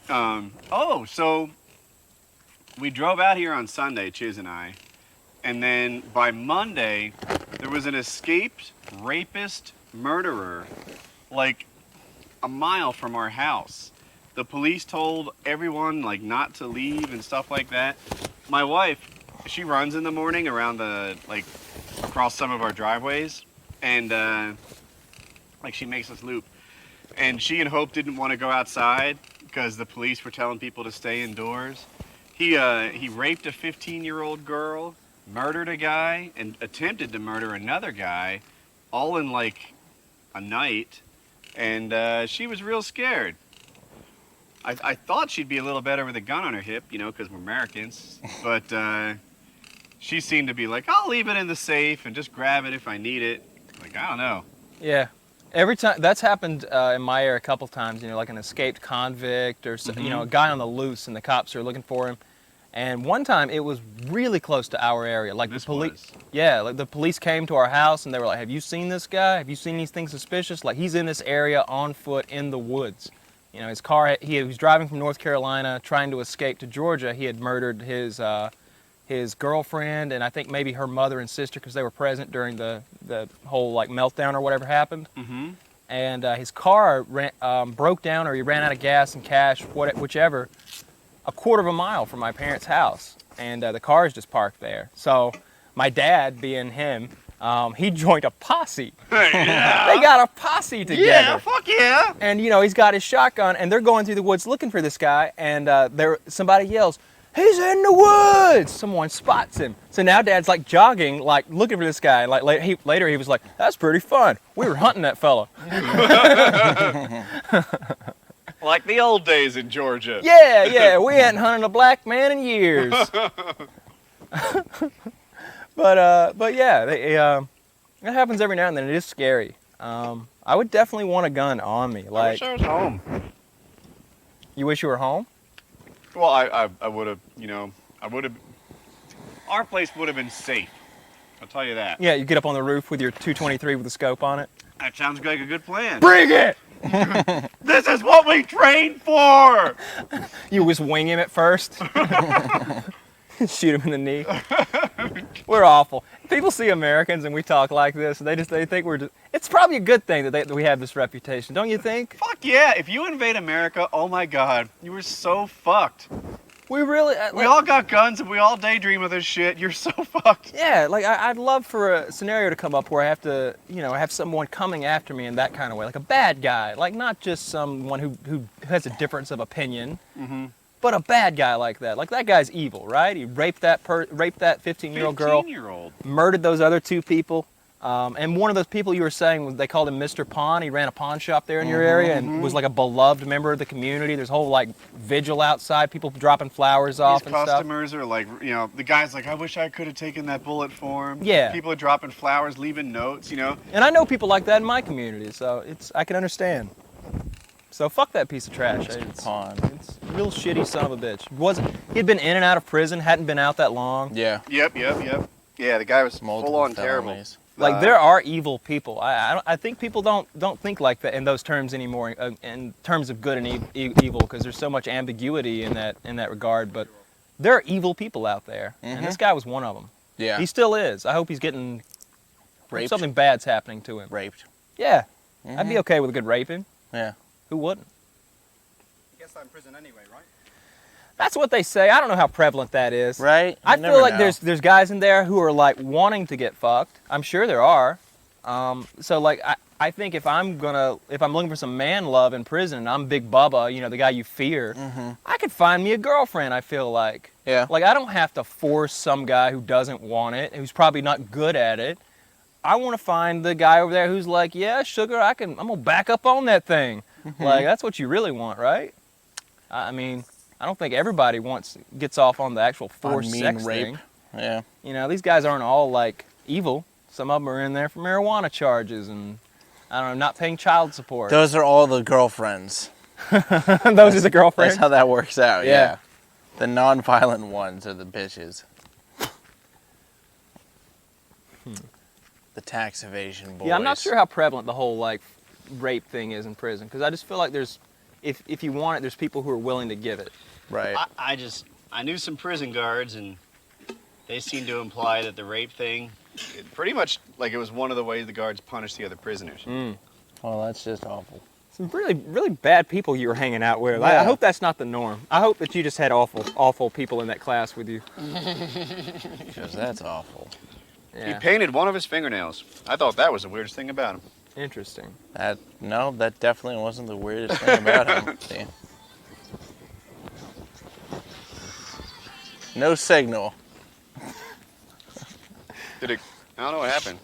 So we drove out here on Sunday, Chiz and I, and then by Monday, there was an escaped rapist murderer, like a mile from our house. The police told everyone like not to leave and stuff like that. My wife, she runs in the morning around across some of our driveways, and like she makes us loop. And she and Hope didn't want to go outside because the police were telling people to stay indoors. He raped a 15-year-old girl, murdered a guy, and attempted to murder another guy, all in like a night. And she was real scared. I thought she'd be a little better with a gun on her hip, you know, because we're Americans. But she seemed to be like, I'll leave it in the safe and just grab it if I need it. Like, I don't know. Yeah. Every time that's happened in my area a couple times, you know, like an escaped convict or you know, a guy on the loose and the cops are looking for him. And one time it was really close to our area. Like the police, yeah, like the police came to our house and they were like, "Have you seen this guy? Have you seen anything suspicious? Like he's in this area on foot in the woods." You know, his car. He was driving from North Carolina, trying to escape to Georgia. He had murdered his girlfriend and I think maybe her mother and sister because they were present during the whole like meltdown or whatever happened. Mm-hmm. And his car broke down or he ran out of gas and cash, whichever, a quarter of a mile from my parents' house. And the car is just parked there. So my dad, being him, he joined a posse. Yeah. They got a posse together. Yeah, fuck yeah. And you know, he's got his shotgun and they're going through the woods looking for this guy. And somebody yells, "He's in the woods!" Someone spots him. So now Dad's like jogging, like looking for this guy. Like later he was like, "That's pretty fun. We were hunting that fella." Like the old days in Georgia. Yeah, we hadn't hunted a black man in years. But yeah, it happens every now and then. It is scary. I would definitely want a gun on me. Like, I wish I was home. You wish you were home? Well, I would have, you know, our place would have been safe. I'll tell you that. Yeah, you get up on the roof with your 223 with a scope on it. That sounds like a good plan. Bring it! This is what we trained for! You just wing him at first. Shoot him in the knee. We're awful. People see Americans and we talk like this, and they think we're just, it's probably a good thing that we have this reputation, don't you think? Fuck yeah, if you invade America, oh my god, you were so fucked. We really... we all got guns and we all daydream of this shit. You're so fucked. Yeah, like I'd love for a scenario to come up where I have to, you know, have someone coming after me in that kind of way, like a bad guy, like not just someone who has a difference of opinion, but a bad guy like that. Like that guy's evil, right? He raped that 15-year-old girl, 15-year-old. Murdered those other two people. And one of those people you were saying, they called him Mr. Pawn. He ran a pawn shop there in your area and was like a beloved member of the community. There's a whole like vigil outside, people dropping flowers off and stuff. These customers are like, you know, the guy's like, I wish I could have taken that bullet for him. Yeah. People are dropping flowers, leaving notes, you know. And I know people like that in my community, so I can understand. So fuck that piece of trash. It's a real shitty son of a bitch. He'd been in and out of prison, hadn't been out that long. Yeah. Yep. Yeah, the guy was full on terrible. Like there are evil people. I think people don't think like that in those terms anymore, in terms of good and evil, because there's so much ambiguity in that regard. But there are evil people out there, and this guy was one of them. Yeah. He still is. I hope he's getting raped. Something bad's happening to him. Raped. Yeah. I'd be okay with a good raping. Yeah. Who wouldn't? I guess I'm in prison anyway, right? That's what they say. I don't know how prevalent that is. Right? I feel like there's guys in there who are like wanting to get fucked. I'm sure there are. So like I think if I'm looking for some man love in prison and I'm Big Bubba, you know, the guy you fear, I could find me a girlfriend, I feel like. Yeah. Like I don't have to force some guy who doesn't want it, who's probably not good at it. I want to find the guy over there who's like, yeah, sugar, I'm going to back up on that thing. Like that's what you really want, right? I mean, I don't think everybody gets off on the actual forced sex rape thing. Yeah. You know, these guys aren't all like evil. Some of them are in there for marijuana charges and, I don't know, not paying child support. Those are all the girlfriends. Those are the girlfriends? That's how that works out, yeah. The non-violent ones are the bitches. The tax evasion boys. Yeah, I'm not sure how prevalent the whole like rape thing is in prison, because I just feel like there's if you want it, there's people who are willing to give it. Right. I knew some prison guards, and they seemed to imply that the rape thing. Pretty much like it was one of the ways the guards punished the other prisoners. Well, that's just awful. Some really, really bad people you were hanging out with. I Yeah. hope that's not the norm. I hope that you just had awful people in that class with you. Because that's awful. He Yeah. painted one of his fingernails. I thought that was the weirdest thing about him. Interesting. No, that definitely wasn't the weirdest thing about him. See? No signal. Did it? I don't know what happened.